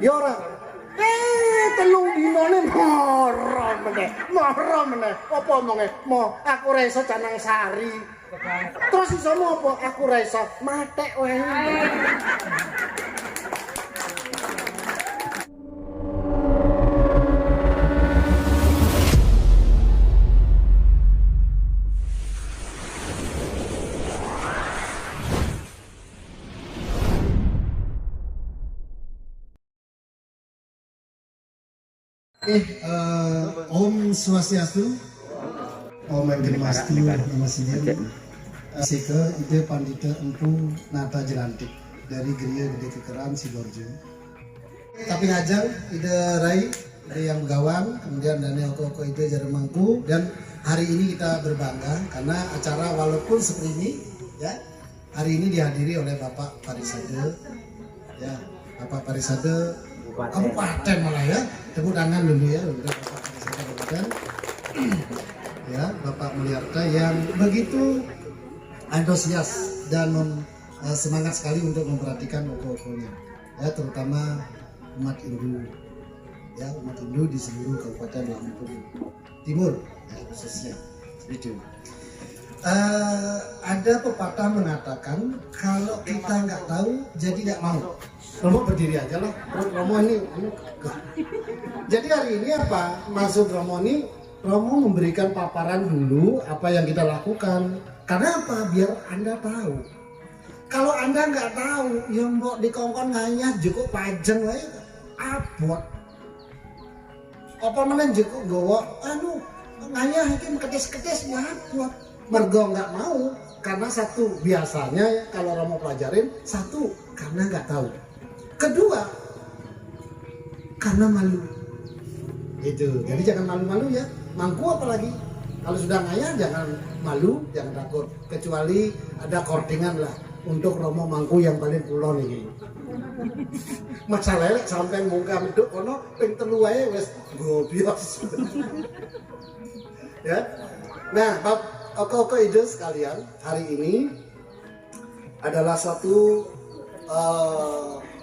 Ya ora. Telung dinane moro meneh. Apa omonge? Mo, aku ora iso Canang Sari. Terus iso apa? Aku ora iso matek wae. Om Swastiastu, Om Enggermastu, Nama Sidir, Sike, Ide Pandita Empu Nata Jelantik dari Geria Gede Kekeran Sidoarjo. Tapi ngajang Ide Rai, Ide yang Begawang, kemudian Daniel Oko Ide Jaremangku, dan hari ini kita berbangga karena acara walaupun seperti ini, ya, hari ini dihadiri oleh Bapak Parisade, ya, Bapak Parisade Kabupaten malah ya, tepuk tangan dulu ya untuk Bapak Parisade Kabupaten, ya, Bapak Mulyarta yang begitu antusias dan semangat sekali untuk memperhatikan oko-okonya, ya, terutama umat Hindu, ya, umat Hindu di seluruh Kabupaten Lampung Timur, ya, khususnya itu. Ada pepatah mengatakan kalau kita nggak tahu jadi nggak mau. Romo berdiri aja lah. Romo ini. Jadi hari ini apa? Maksud Romo ini, Romo memberikan paparan dulu apa yang kita lakukan. Karena apa? Biar Anda tahu. Kalau Anda nggak tahu, yang mbok dikongkon nganyah cukup pajeng lah ya. Abot. Apa mana cukup gowo? Nganyah ini ketes-ketes ya abot. Mergo nggak mau. Karena satu, biasanya ya, kalau Romo pelajarin, satu, karena nggak tahu. Kedua, karena malu. Itu. Jadi jangan malu-malu ya. Mangku apalagi. Kalau sudah ngayah jangan malu, jangan takut. Kecuali ada kortingan lah untuk Romo Mangku yang paling kulon ini. Masalahnya sampai muka meduk kono ping telu wae wis gobios. Ya. Nah, oko-oko ide sekalian, hari ini adalah satu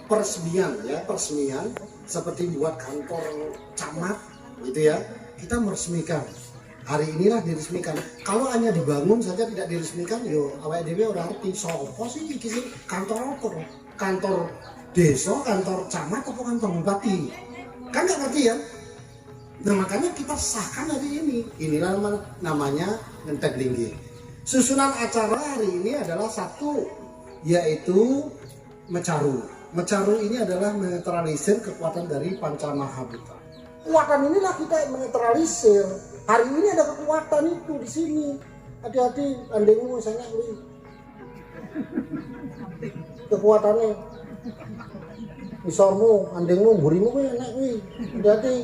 peresmian seperti buat kantor camat gitu ya, kita meresmikan hari inilah diresmikan. Kalau hanya dibangun saja tidak diresmikan, yo awake dhewe ora arti sapa sih iki sih kantor apa, kantor desa, kantor camat apa kantor bupati, kan nggak ngerti ya. Nah makanya kita sahkan hari ini, inilah namanya ngentek linggi. Susunan acara hari ini adalah satu, yaitu mecaru. Mecaru ini adalah menetralisir kekuatan dari Panca Mahabhuta. Kekuatan inilah kita menetralisir. Hari ini ada kekuatan itu di sini. Hati-hati, andengmu saya nih. Kekuatannya. Misormu, andengmu, burimu gue enak nih. Hati-hati.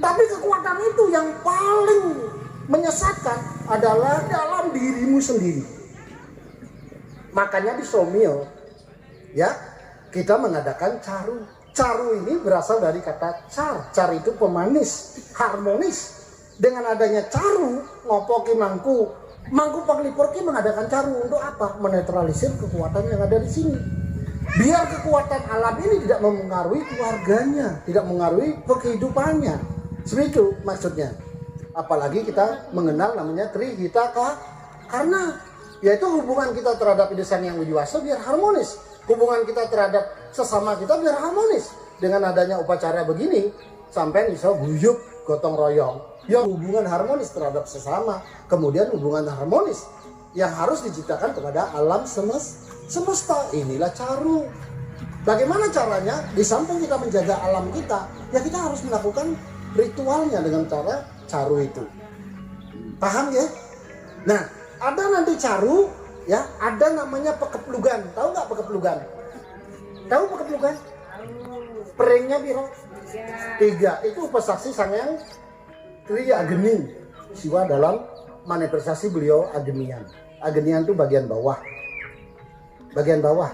Tapi kekuatan itu yang paling menyesatkan adalah dalam dirimu sendiri. Makanya di Somil, ya, kita mengadakan caru. Caru ini berasal dari kata car. Car itu pemanis, harmonis. Dengan adanya caru, ngopoki mangku paglipurki mengadakan caru untuk apa? Menetralisir kekuatan yang ada di sini. Biar kekuatan alam ini tidak mempengaruhi keluarganya, tidak mempengaruhi kehidupannya. Seperti itu maksudnya. Apalagi kita mengenal namanya Trihitaka karena yaitu hubungan kita terhadap Ide Sang Hyang Widiwasa biar harmonis. Hubungan kita terhadap sesama kita biar harmonis. Dengan adanya upacara begini, sampai bisa guyup gotong royong. Ya hubungan harmonis terhadap sesama. Kemudian hubungan harmonis yang harus diciptakan kepada alam semesta. Inilah caru. Bagaimana caranya? Di samping kita menjaga alam kita, ya kita harus melakukan ritualnya dengan cara caru itu. Paham ya? Nah, ada nanti caru, ya, ada namanya pekeplugan. Tahu nggak pekeplugan? Tahu pekeplugan? Peringnya biro? 3. Itu upasaksi Sang Hyang Tri Ageni Siwa dalam manifestasi beliau Agenian. Agenian itu bagian bawah. Bagian bawah.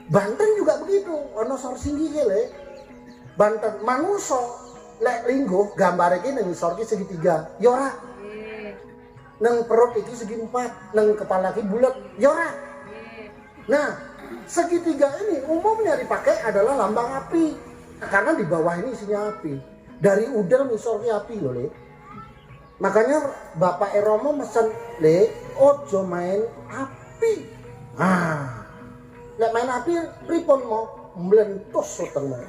Banten juga begitu. Ono sor singgi le. Banten manuso lek linggo gambar iki ning sor ki segitiga. Ya ora. Nang perut iki segi 4, nang kepala iki bulat. Ya ora. Nah, segitiga ini umumnya dipakai adalah lambang api. Karena di bawah ini isinya api. Dari udel misornya api loh, Le. Makanya Bapak Eromo mesen, Le, ojo main api. Lek main api pripun mau mlentus wetengmu.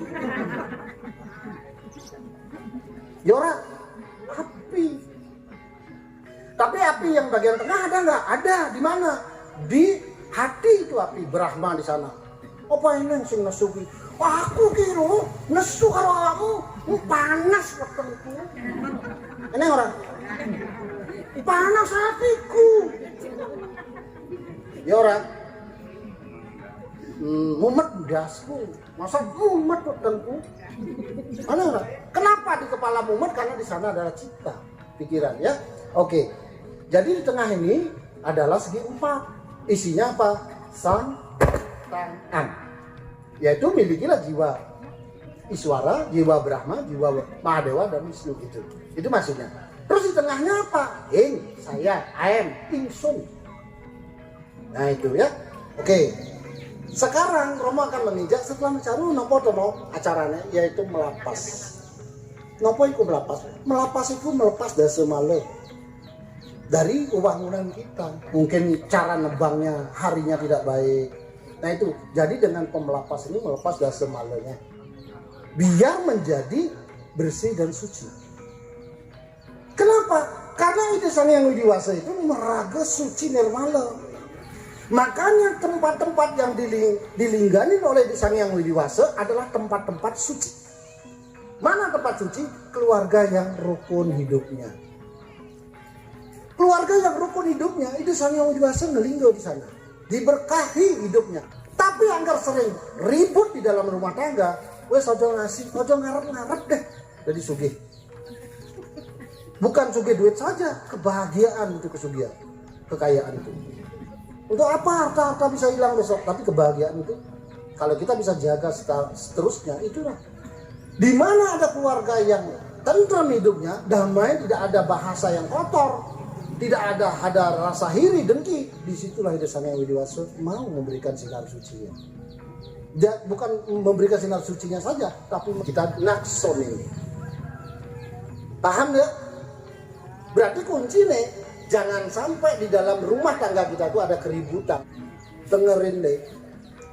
Ya ora api. Tapi api yang bagian tengah ada nggak? Ada. Di mana? Di hati itu api Brahma di sana. Apa ini sing nesu ki? Aku kira nesu karo kamu panas wetengku. Ini orang panas hatiku. Ya orang mumet dasku. Masa mumet wetengku? Mana orang? Kenapa di kepala mumet? Karena di sana adalah cita, pikiran ya. Oke. Jadi di tengah ini adalah segi 4. Isinya apa? Santangan. Yaitu milikilah jiwa Iswara, jiwa Brahma, jiwa Mahadewa dan Wisnu itu. Itu maksudnya. Terus di tengahnya apa? Saya, I am, ingsun. Nah itu ya. Oke. Sekarang Romo akan menginjak setelah mencari nopo tomo acaranya yaitu melapas. Nopo iku melapas? Melapas itu melepas dari semale. Dari bangunan kita. Mungkin cara nebangnya harinya tidak baik. Nah itu, jadi dengan pemelapas ini melepas dari semalenya. Biar menjadi bersih dan suci. Kenapa? Karena Ida Sang Hyang Widiwasa itu meraga suci nirmala. Makanya tempat-tempat yang dilinggani oleh Ida Sang Hyang Widiwasa adalah tempat-tempat suci. Mana tempat suci? Keluarga yang rukun hidupnya. Keluarga yang rukun hidupnya, Ida Sang Hyang Widiwasa ngelinggo di sana. Diberkahi hidupnya. Tapi anggar sering ribut di dalam rumah tangga, wes ojo ngasih, ojo ngarep-ngarep deh. Jadi sugih. Bukan sugih duit saja, kebahagiaan itu kesugihan, kekayaan itu. Untuk apa harta-harta bisa hilang besok, tapi kebahagiaan itu kalau kita bisa jaga seterusnya, itulah. Di mana ada keluarga yang tentram hidupnya, damai, tidak ada bahasa yang kotor, tidak ada rasa iri dengki, disitulah Ida Sang Hyang Widiwasa mau memberikan sinar sucinya. Bukan memberikan sinar sucinya saja, tapi kita nakson ini. Paham ya? Berarti kunci nih, jangan sampai di dalam rumah tangga kita itu ada keributan. Dengerin deh,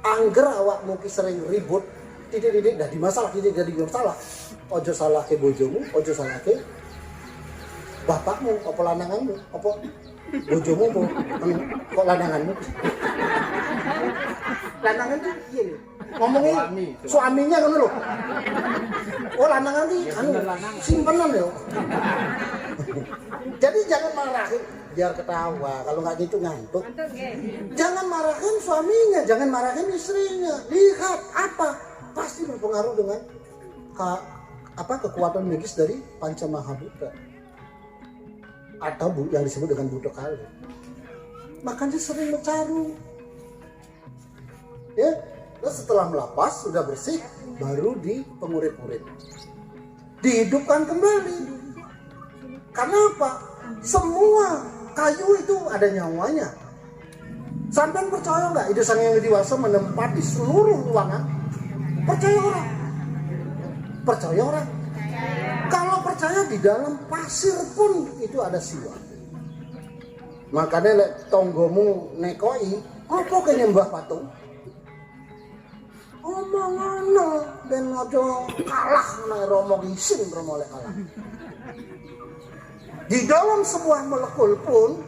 angger awak mungkin sering ribut, titik-titik dah di masalah, titik jadi masalah. Ojo salah ke bojomu, ojo salah ke bapakmu, apa lananganmu, apa bojomu, kok lananganmu? Lanangan itu iya nih. Ngomongin suaminya kan loh. Oh lanangan itu simpenan ya. Jadi jangan marahin, biar ketawa. Kalau nggak gitu ngantuk. Jangan marahin suaminya, jangan marahin istrinya. Lihat apa? Pasti berpengaruh dengan kekuatan magis dari Panca Mahabhuta. Atau yang disebut dengan Buddha Kali. Makanya sering bercaru. Ya, dan setelah melapas sudah bersih, baru dipengurit-urit, dihidupkan kembali. Karena apa? Semua kayu itu ada nyawanya. Sampai percaya nggak? Ida Sang Hyang Widiwasa menempati seluruh ruangan. Percaya orang? Percaya orang? Kalau percaya di dalam pasir pun itu ada siwa. Makanya lek tonggomu nekoi, apa kene mbah patung? Omongono ben ojo kalah nang Romo isin Romo lek kalah. Di dalam sebuah molekul pun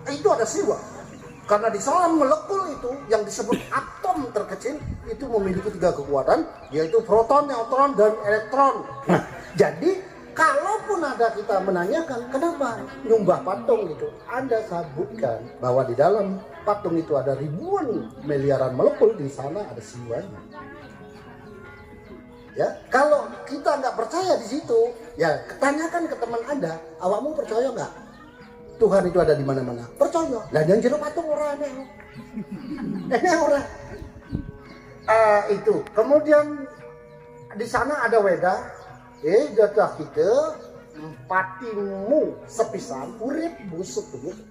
itu ada siwa. Karena di dalam molekul itu yang disebut atom terkecil itu memiliki 3 kekuatan, yaitu proton, neutron, dan elektron. Nah, jadi kalaupun ada kita menanyakan kenapa nyumbah patung itu, Anda sebutkan bahwa di dalam patung itu ada ribuan miliaran molekul, di sana ada siwanya. Ya, kalau kita nggak percaya di situ, ya tanyakan ke teman Anda, awakmu percaya nggak Tuhan itu ada di mana-mana? Percaya. Dan yang jero patung orang aneh orang. Itu. Kemudian di sana ada weda. Jatah kita patimu sepisan urip busuk begitu.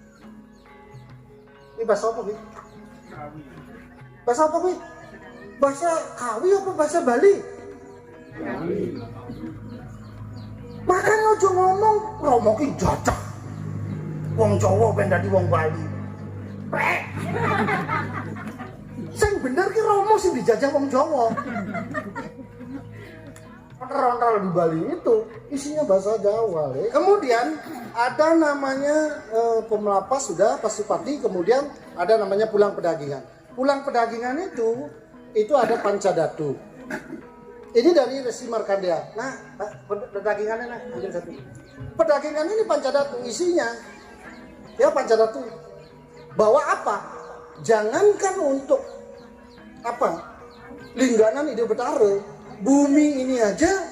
Ini bahasa apa gitu? Bahasa apa kuwi? Bahasa Kawi apa bahasa Bali? Makanya aja ngomong Romo ki jajah. Wong Jawa ben dadi wong Bali. Prek. Sing bener ki Romo sing dijajah wong Jawa. Rontal di Bali itu isinya bahasa Jawa. Kemudian ada namanya pemelapas sudah Pasupati, kemudian ada namanya pulang pedagingan. Pulang pedagingan itu ada Pancadatu. Ini dari Resi Markandeya. Nah, pedagingannya nah, ambil satu. Pedagingan ini Pancadatu isinya. Ya Pancadatu. Bawa apa? Jangankan untuk apa? Lingganan Ide Betara. Bumi ini aja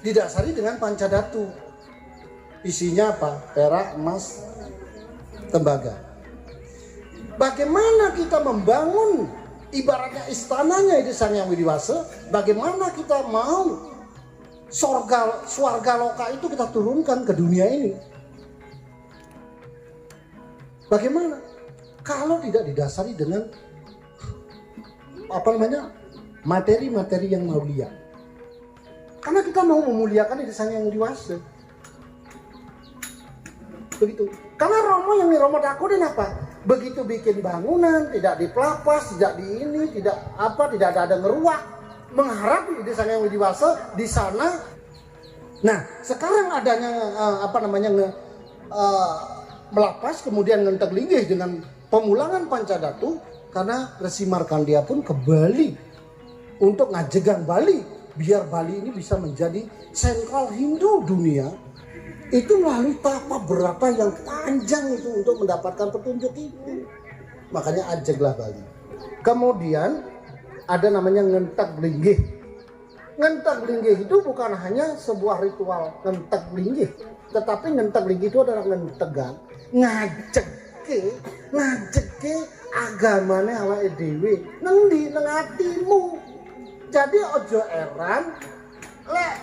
didasari dengan Pancadatu. Isinya apa? Perak, emas, tembaga. Bagaimana kita membangun ibaratnya istananya Ide Sang Hyang Widiwasa? Bagaimana kita mau swarga loka itu kita turunkan ke dunia ini? Bagaimana? Kalau tidak didasari dengan apa namanya? Materi-materi yang mulia. Karena kita mau memuliakan Ide Sang Hyang Widiwasa. Begitu. Karena Romo yang Romo takutin apa? Begitu bikin bangunan, tidak dipelapas, tidak di ini, tidak ada ngeruak, mengharap Ide Sang Hyang Widiwasa di sana. Nah, sekarang adanya melapas kemudian ngentek linggih dengan pemulangan Pancadatu karena Resi Markandeya pun ke Bali untuk ngajegang Bali biar Bali ini bisa menjadi sentral Hindu dunia. Itu melalui tapa berapa yang panjang itu untuk mendapatkan petunjuk itu. Makanya ajeglah Bali. Kemudian ada namanya ngentek linggih. Ngentek linggih itu bukan hanya sebuah ritual ngentek linggih, tetapi ngentek linggih itu adalah ngentegan ngajeke agamane awake dhewe nang ndi nang atimu. Jadi ojo eran lek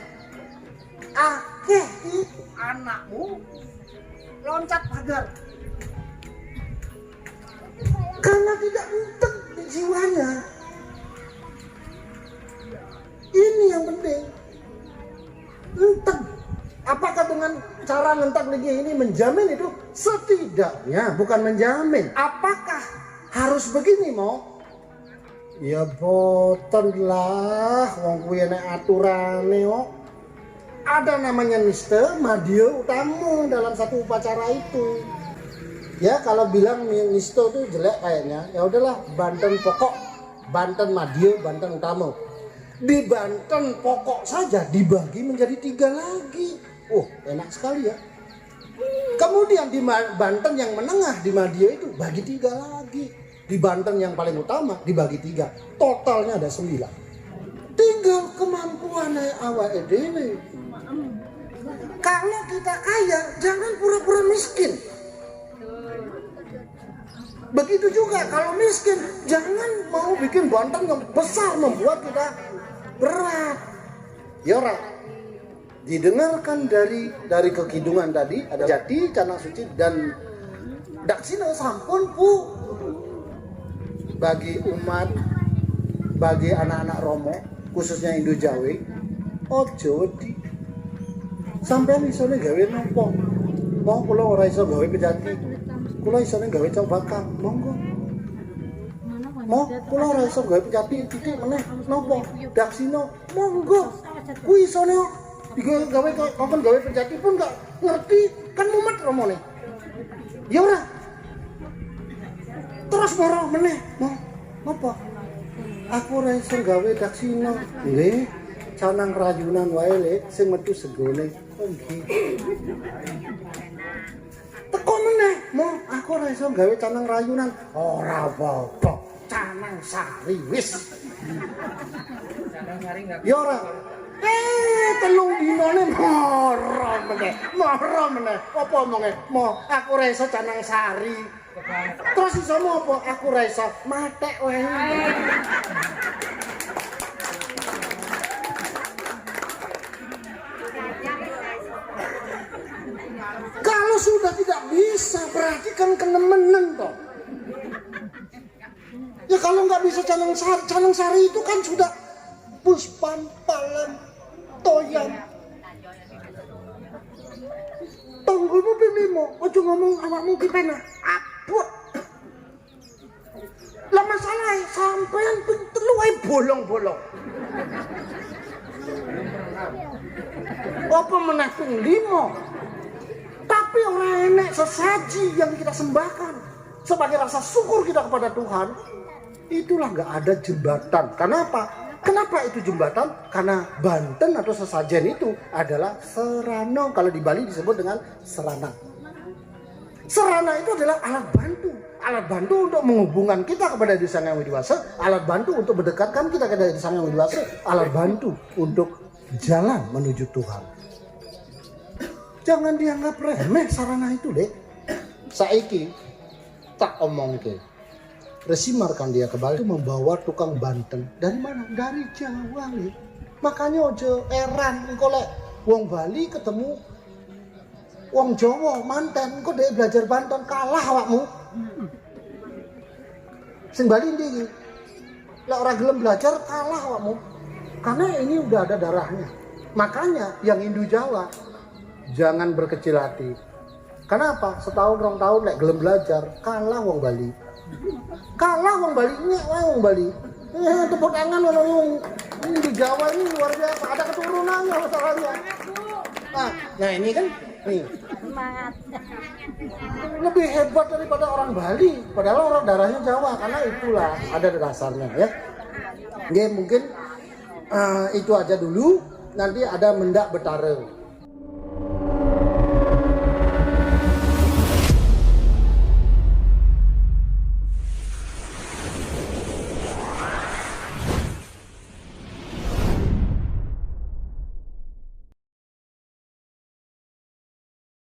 akeh anakmu loncat pagar karena tidak entek di jiwanya. Ini yang penting, entek. Apakah dengan cara ngentak linggih ini menjamin itu? Setidaknya bukan menjamin. Apakah harus begini mau? Ya boten lah, wong kuwi enek aturane kok. Ada namanya niste, madya, utamu dalam satu upacara itu. Ya kalau bilang niste itu jelek kayaknya, ya udahlah Banten pokok, Banten madya, Banten utama. Di Banten pokok saja dibagi menjadi 3 lagi. Oh enak sekali ya. Kemudian di Banten yang menengah di madya itu bagi 3 lagi. Di Banten yang paling utama dibagi 3, totalnya ada 9. Tinggal kemampuan awake dhewe. Kalau kita kaya, jangan pura-pura miskin. Begitu juga kalau miskin, jangan mau bikin Banten yang besar membuat kita berat. Ya ora. Didengarkan dari kekidungan tadi ada Jati, Canang Suci dan Daksina sampun pu. Bagi umat, bagi anak-anak Romo, khususnya Indo Jawa, ojo wedi. Sampeyan isone gawe nopo? Mau kula ora iso gawe pejati. Kula isone gawe cobaka, monggo. Mau kula ora iso gawe pejati titik meneh nopo? Daksina, monggo. Kuwi isone digawe kon gawe pejati pun gak ngerti, kan mumet Romone. Ya ora. Terus moro meneh, mau apa? Aku ora iso gawe daksina. Nggih, canang rayunan wae Lek, sing metu segone. Oh nggih. Teko meneh, mau aku ora iso gawe canang rayunan. Ora apa-apa, canang sari wis. Canang sari enggak. Ya ora. Telung dinane moro meneh. Apa omonge? Mo, aku ora iso canang sari. Terus iso apa? Aku ora iso matek wae. Kalau sudah tidak bisa berarti kan kenemenen toh. Ya kalau nggak bisa Resa Canang Sari itu kan sudah puspan palam toyang. Tonggomu pimimo, ojo ngomong awakmu ki penak. Abot. Lah masalah sampean ping telu ae bolong-bolong. Apa meneh ping 5? Tapi ora enek sesaji yang kita sembahkan sebagai rasa syukur kita kepada Tuhan. Itulah nggak ada jembatan. Kenapa? Kenapa itu jembatan? Karena Banten atau sesajen itu adalah serano. Kalau di Bali disebut dengan serana. Serana itu adalah alat bantu. Alat bantu untuk menghubungkan kita kepada Desa Sang Hyang Widi Wasa. Alat bantu untuk mendekatkan kita kepada Desa Sang Hyang Widi Wasa. Alat bantu untuk jalan menuju Tuhan. Jangan dianggap remeh sarana itu, Dek. Saiki tak omongke. Resi Markandia ke Bali membawa tukang Banten. Dari mana? Dari Jawa, nih. Makanya ojo eran engko lek wong Bali ketemu wong Jawa manten, engko dhek belajar Banten kalah awakmu. Sing Bali ndi iki? Lek ora gelem belajar kalah awakmu. Karena ini udah ada darahnya. Makanya yang Hindu Jawa jangan berkecil hati. Kenapa? Setahun 2 tahun lek gelem belajar kalah wong Bali. Kalah wong Bali, nyek wae wong Bali. Tepuk tangan wong di Jawa ini luar biasa, ada keturunannya masalahnya. Nah ini kan, nih. Lebih hebat daripada orang Bali, padahal orang darahnya Jawa, karena itulah ada dasarnya ya. Oke, mungkin itu aja dulu. Nanti ada Mendak Betare.